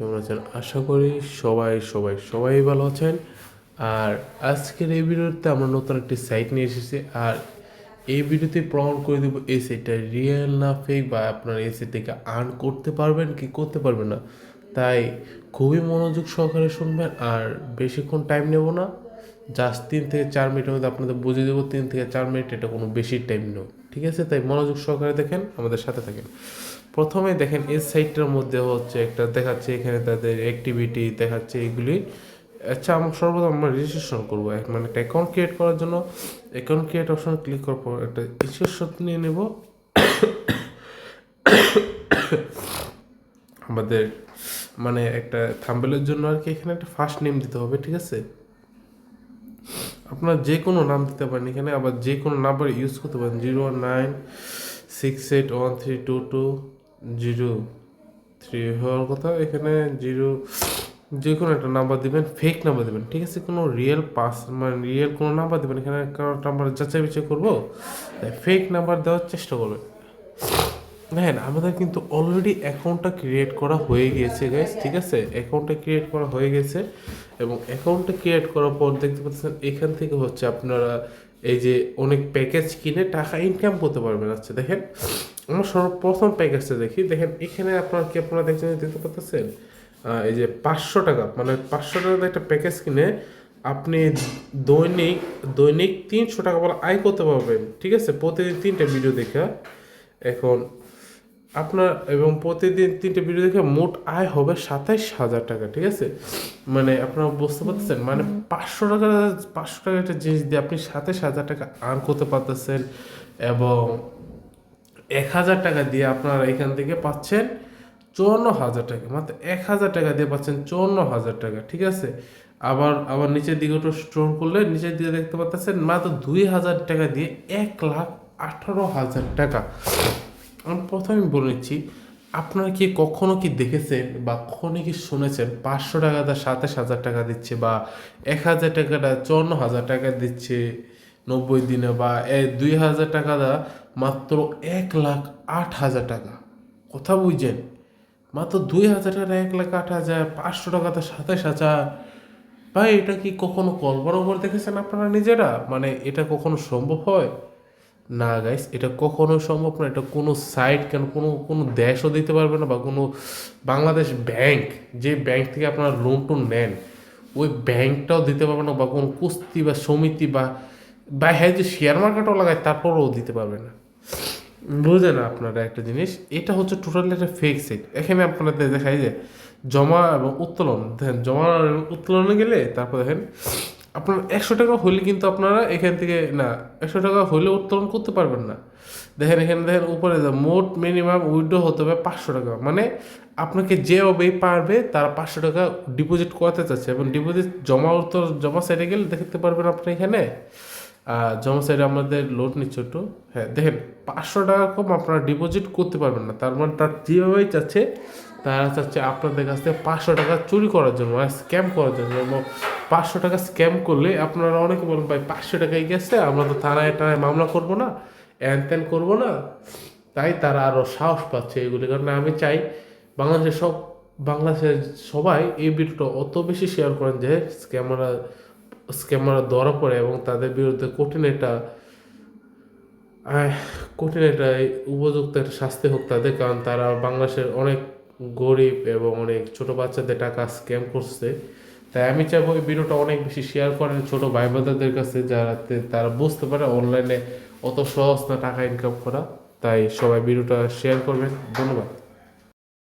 কেমন আছেন? আশা করি সবাই ভালো আছেন। আর আজকের এই ভিডিওতে আমরা নতুন একটি সাইট নিয়ে এসেছি। আর এই ভিডিওতে প্রমাণ করে দেবো এই সাইটটা রিয়েল না ফেক, বা আপনারা এই সাইট থেকে আর্ন করতে পারবেন কি করতে পারবেন না। তাই খুবই মনোযোগ সহকারে শুনবেন, আর বেশিক্ষণ টাইম নেব না। জাস্ট 3 থেকে 4 মিনিটের মধ্যে আপনাদের বুঝিয়ে দেবো। 3 থেকে 4 মিনিট, এটা কোনো বেশি টাইম নয়, ঠিক আছে? তাই মনোযোগ সহকারে দেখেন, আমাদের সাথে থাকেন। প্রথমে দেখেন এই সাইটটার মধ্যে হচ্ছে একটা দেখাচ্ছে, এখানে তাদের অ্যাক্টিভিটি দেখাচ্ছে এগুলি। আচ্ছা, সর্বপ্রথম আমরা রেজিস্ট্রেশন করবো, মানে একটা অ্যাকাউন্ট ক্রিয়েট করার জন্য অ্যাকাউন্ট ক্রিয়েট অপশন ক্লিক করার পর একটা স্ক্রিনশট নিয়ে নেব। আমাদের মানে একটা থাম্বনেলের জন্য আর কি, এখানে একটা ফার্স্ট নেম দিতে হবে, ঠিক আছে? আপনার যে কোনো নাম দিতে পারেন এখানে, আবার যে কোনো নাম্বার ইউজ করতে পারেন। 09681322003 হওয়ার কথা। এখানে যে কোনো একটা নাম্বার দিবেন, ফেক নাম্বার দিবেন, ঠিক আছে? কোনো মানে রিয়েল কোনো নাম্বার দিবেন এখানে, কারণ নাম্বার যাচাই বাছাই করবো, তাই ফেক নাম্বার দেওয়ার চেষ্টা করবেন। দেখেন আমাদের কিন্তু অলরেডি অ্যাকাউন্টটা ক্রিয়েট করা হয়ে গিয়েছে গাইস, ঠিক আছে? অ্যাকাউন্টটা ক্রিয়েট করা হয়ে গেছে, এবং অ্যাকাউন্টটা ক্রিয়েট করার পর দেখতে পাচ্ছেন এখান থেকে হচ্ছে আপনারা এই যে অনেক প্যাকেজ কিনে টাকা ইনকাম করতে পারবেন। আচ্ছা দেখেন, আমরা সর্বপ্রথম প্যাকেজটা দেখি। দেখেন এখানে আপনারা দেখতে পাচ্ছেন এই যে 500 টাকা, মানে 500 টাকার একটা প্যাকেজ কিনে আপনি দৈনিক 300 টাকা বলে আয় করতে পারবেন, ঠিক আছে? প্রতিদিন 3টা ভিডিও দেখা। এখন আপনার এবং প্রতিদিন 3টে ভিডিও দেখে মোট আয় হবে 27,000 টাকা, ঠিক আছে? মানে আপনারা বুঝতে পারতেছেন, মানে 500 টাকা একটা জিনিস দিয়ে আপনি 27,000 টাকা আর্ন করতে পারতেছেন। এবং 1,000 টাকা দিয়ে আপনারা এখান থেকে পাচ্ছেন 54,000 টাকা। মাত্র 1,000 টাকা দিয়ে পাচ্ছেন 54,000 টাকা, ঠিক আছে? আবার নিচের দিকে একটু স্ক্রল করলে নিচের দিকে দেখতে পাচ্ছেন মাত্র 2,000 টাকা দিয়ে 1,18,000 টাকা। আমি প্রথমে বলে নিচ্ছি, আপনারা কি কখনো কি দেখেছেন বা কখনো কি শুনেছেন 500 টাকাটা 27,000 টাকা দিচ্ছে, বা 1,000 টাকাটা 54,000 টাকা দিচ্ছে 90 দিনে, বা 2,000 টাকাটা মাত্র 1,08,000 টাকা? কথা বুঝছেন? মাত্র 2,000 টাকা 1,08,000, 500 টাকাতে 27,000। ভাই এটা কি কখনো কল্পনা করে দেখেছেন আপনারা নিজেরা? মানে এটা কখনো সম্ভব হয়? না গাইস, এটা কখনোই সম্ভব না। এটা কোনো সাইট কেন কোনো কোনো দেশও দিতে পারবে না, বা কোনো বাংলাদেশ ব্যাংক, যে ব্যাংক থেকে আপনারা লোন টোন নেন, ওই ব্যাংকটাও দিতে পারবে না, বা কোনো কুস্তি বা সমিতি বা হ্যাঁ যে শেয়ার মার্কেটও লাগায় তারপরেও দিতে পারবে না। বুঝে না আপনারা একটা জিনিস, এটা হচ্ছে টোটালি একটা ফেক সাইট। এখানে আপনাদের দেখাই যে জমা এবং উত্তোলন, দেখেন জমা এবং উত্তোলনে গেলে তারপর দেখেন আপনার 100 টাকা হলে কিন্তু আপনারা এখান থেকে না, 100 টাকা হলে উত্তোলন করতে পারবেন না। দেখেন এখানে দেখেন উপরে মোট মিনিমাম উইথড্র হতে হবে 500 টাকা। মানে আপনাকে যেভাবেই পারবে তারা 500 টাকা ডিপোজিট করাতে চাচ্ছে, এবং ডিপোজিট জমা সাইডে গেলে দেখতে পারবেন আপনি এখানে জমা সাইডে আমাদের লোড নিচ্ছে একটু। হ্যাঁ দেখেন, 500 টাকা কম আপনারা ডিপোজিট করতে পারবেন না। তার মানে তার যেভাবেই চাচ্ছে, তারা চাচ্ছে আপনাদের কাছ থেকে 500 টাকা চুরি করার জন্য, মানে স্ক্যাম করার জন্য। এবং 500 টাকা স্ক্যাম করলে আপনারা অনেকে বলেন ভাই 500 টাকাই গেছে, আমরা তো থানায় মামলা করবো না, ত্যান করবো না। তাই তারা আরও সাহস পাচ্ছে এগুলি। কারণ আমি চাই বাংলাদেশের সবাই এই ভিডিওটা অত বেশি শেয়ার করেন যে স্ক্যামাররা ধরা পড়ে, এবং তাদের বিরুদ্ধে কঠিন একটা উপযুক্ত একটা শাস্তি হোক তাদের। কারণ তারা বাংলাদেশের অনেক গরিব এবং অনেক ছোট বাচ্চাদের টাকা স্ক্যাম করছে। তাই আমি চাইবো এই ভিডিওটা অনেক বেশি শেয়ার করেন ছোট ভাই বোনদের কাছে, যাতে তারা বুঝতে পারে অনলাইনে অত সহজ না টাকা ইনকাম করা। তাই সবাই ভিডিওটা শেয়ার করবেন। ধন্যবাদ।